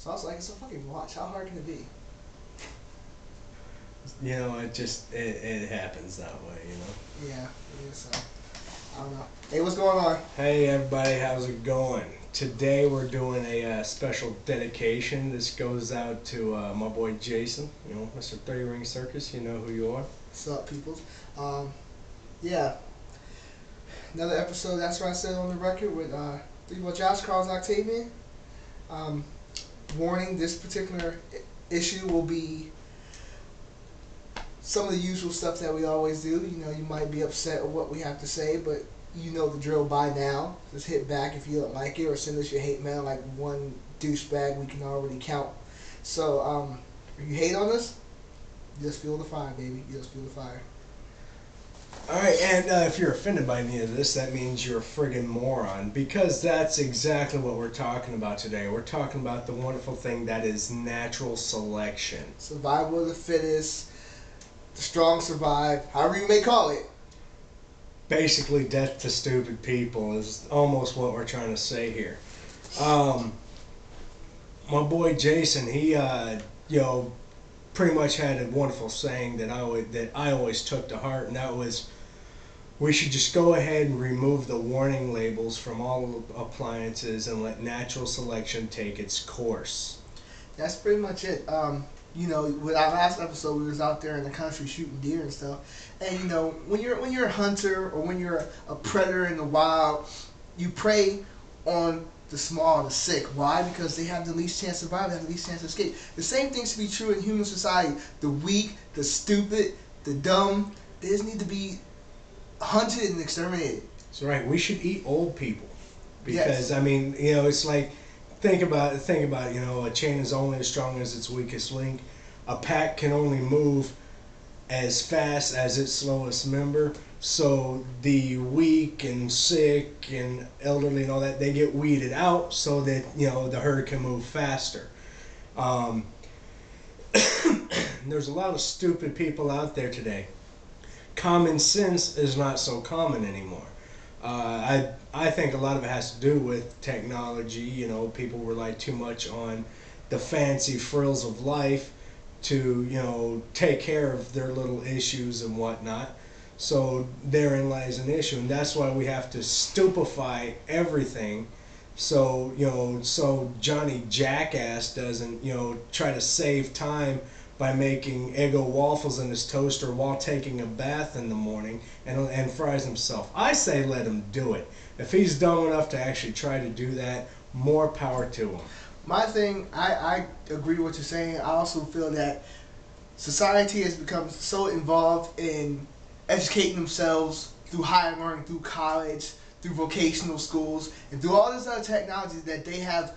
So I was like, it's a fucking watch. How hard can it be? You know, it happens that way, you know. Yeah, it is. So I don't know. Hey, what's going on? Hey everybody, how's it going? Today we're doing a special dedication. This goes out to my boy Jason, you know, Mr. 30 Ring Circus, you know who you are. What's up, peoples? Yeah, another episode. That's what I said on the record with Josh, Carlos Octavian. Um, Warning: this particular issue will be some of the usual stuff that we always do. You know, you might be upset with what we have to say, but you know the drill by now. Just hit back if you don't like it, or send us your hate mail like one douchebag we can already count. So, if you hate on us, just feel the fire, baby. Just feel the fire. Alright, and if you're offended by any of this, that means you're a friggin' moron, because that's exactly what we're talking about today. We're talking about the wonderful thing that is natural selection. Survival of the fittest, the strong survive, however you may call it. Basically, death to stupid people is almost what we're trying to say here. My boy Jason, he, you know, pretty much had a wonderful saying that I always took to heart, and that was, we should just go ahead and remove the warning labels from all appliances and let natural selection take its course. That's pretty much it. You know, with our last episode, we was out there in the country shooting deer and stuff. And you know, when you're a hunter or when you're a predator in the wild, you prey on the small, the sick. Why? Because they have the least chance to survive, they have the least chance to escape. The same things to be true in human society. The weak, the stupid, the dumb, they just need to be hunted and exterminated. That's right. We should eat old people, because Yes. I mean, you know, it's like, think about it. You know, a chain is only as strong as its weakest link. A pack can only move as fast as its slowest member. So the weak and sick and elderly and all that, they get weeded out so that, you know, the herd can move faster. Um, there's a lot of stupid people out there today. Common sense is not so common anymore. I think a lot of it has to do with technology. You know, people rely too much on the fancy frills of life to, you know, take care of their little issues and whatnot. So therein lies an issue, and that's why we have to stupefy everything. So, you know, so Johnny Jackass doesn't, you know, try to save time by making Eggo waffles in his toaster while taking a bath in the morning and fries himself. I say let him do it. If he's dumb enough to actually try to do that, more power to him. My thing, I agree with what you're saying. I also feel that society has become so involved in educating themselves through higher learning, through college, through vocational schools, and through all this other technology that they have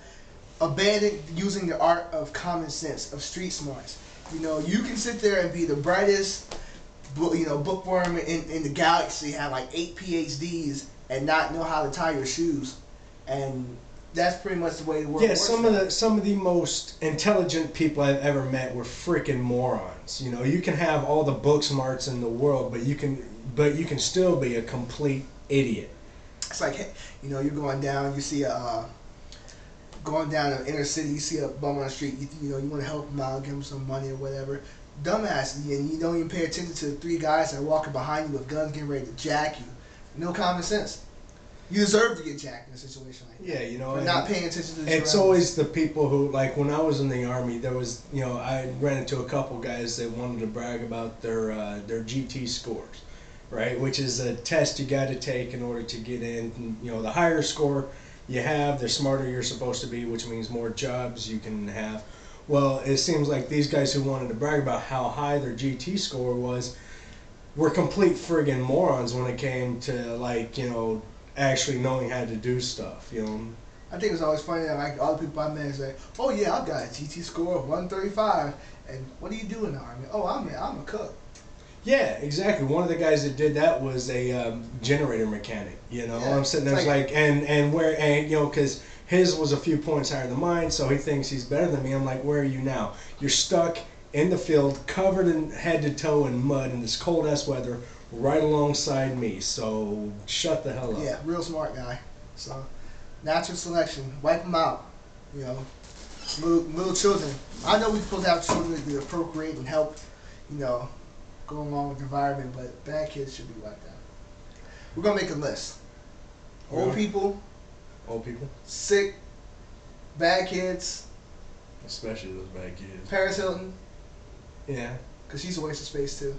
abandoned using the art of common sense, of street smarts. You know, you can sit there and be the brightest, bookworm in the galaxy, have like 8 PhDs, and not know how to tie your shoes, and that's pretty much the way the world works. Yeah, some of the most intelligent people I've ever met were freaking morons. You know, you can have all the book smarts in the world, but you can still be a complete idiot. It's like, hey, you know, you're going down, you see going down the inner city, you see a bum on the street, you know, you want to help him out, give him some money or whatever. Dumbass, and you don't even pay attention to the 3 guys that are walking behind you with guns getting ready to jack you. No common sense. You deserve to get jacked in a situation like that. Yeah, you know, for not paying attention to the it's always the people who, like when I was in the Army, there was, you know, I ran into a couple guys that wanted to brag about their GT scores, right? Which is a test you got to take in order to get in. And, you know, the higher score you have, the smarter you're supposed to be, which means more jobs you can have. Well, it seems like these guys who wanted to brag about how high their GT score was were complete friggin' morons when it came to, like, you know, actually knowing how to do stuff, you know. I think it's always funny that like all the people I met say, "Oh yeah, I've got a GT score of 135." And what do you do in the Army? Oh, I'm a cook. Yeah, exactly. One of the guys that did that was a generator mechanic. You know, Yeah, I'm sitting there like, and you know, because his was a few points higher than mine, so he thinks he's better than me. I'm like, where are you now? You're stuck in the field, covered in head to toe in mud in this cold ass weather, right alongside me. So shut the hell up. Yeah, real smart guy. So natural selection, wipe them out. You know, Little children. I know we're supposed to have children to procreate and help, go along with the environment, but bad kids should be wiped out. We're gonna make a list. Old people, sick, bad kids, especially those bad kids. Paris Hilton. Yeah. Because she's a waste of space too.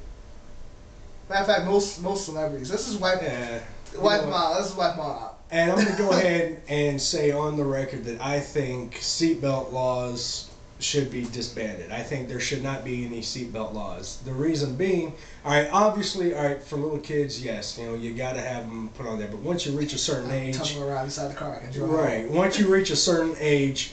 Matter of fact, most celebrities. Let's just wipe them out. Let's just wipe them all out. And I'm going to go ahead and say on the record that I think seatbelt laws should be disbanded. I think there should not be any seatbelt laws. The reason being, obviously, for little kids, yes, you got to have them put on there. But once you reach a certain age, tuck them around inside the car and drive. Right. Once you reach a certain age,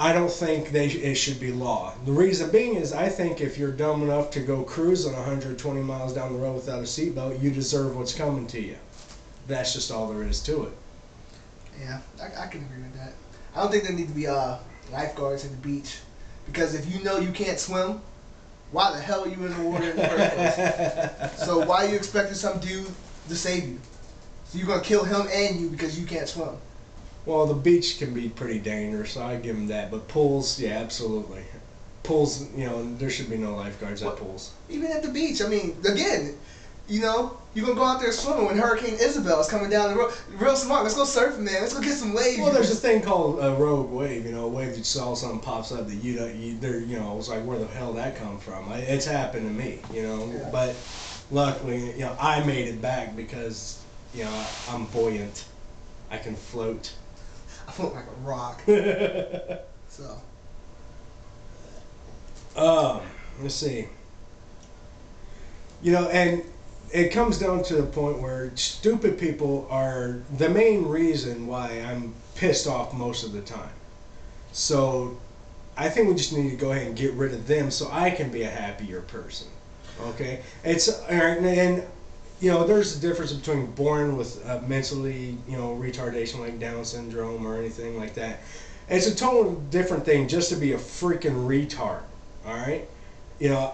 I don't think it should be law. The reason being is I think if you're dumb enough to go cruising 120 miles down the road without a seatbelt, you deserve what's coming to you. That's just all there is to it. Yeah, I can agree with that. I don't think there need to be lifeguards at the beach, because if you know you can't swim, why the hell are you in the water in the first place? So why are you expecting some dude to save you? So you're gonna kill him and you because you can't swim? Well, the beach can be pretty dangerous, so I give him that. But pools, yeah, absolutely. Pools, there should be no lifeguards at pools. Even at the beach, I mean, again, you're gonna go out there swimming when Hurricane Isabel is coming down the road. Real smart. Let's go surfing, man. Let's go get some waves. Well, there's a thing called a rogue wave. A wave that you saw something pops up that it's like, where the hell that come from? It's happened to me, Yeah. But luckily, I made it back because, I'm buoyant. I can float. I float like a rock. So. Let's see. And it comes down to the point where stupid people are the main reason why I'm pissed off most of the time. So I think we just need to go ahead and get rid of them so I can be a happier person. Okay? It's and there's a difference between born with mentally, retardation like Down syndrome or anything like that. It's a totally different thing just to be a freaking retard. All right?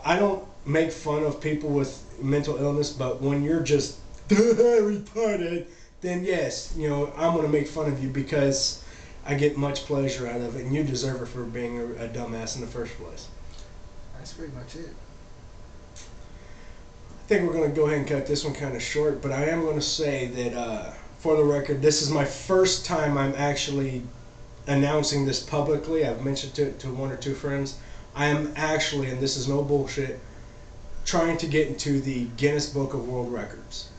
I don't make fun of people with mental illness, but when you're just retarded, then yes, I'm going to make fun of you because I get much pleasure out of it, and you deserve it for being a dumbass in the first place. That's pretty much it. I think we're going to go ahead and cut this one kind of short, but I am going to say that, for the record, this is my first time I'm actually announcing this publicly. I've mentioned it to one or two friends. I am actually, and this is no bullshit, trying to get into the Guinness Book of World Records.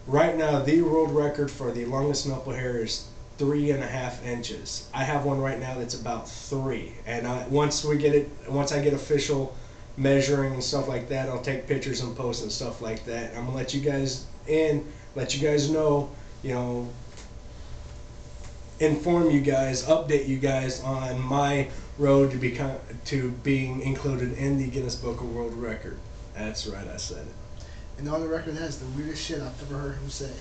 Right now, the world record for the longest nipple hair is 3.5 inches. I have one right now that's about 3. And once I get official measuring and stuff like that, I'll take pictures and post and stuff like that. I'm gonna let you guys know, inform you guys, update you guys on my road to being included in the Guinness Book of World Record. That's right, I said it. And on the record, that's the weirdest shit I've ever heard him say.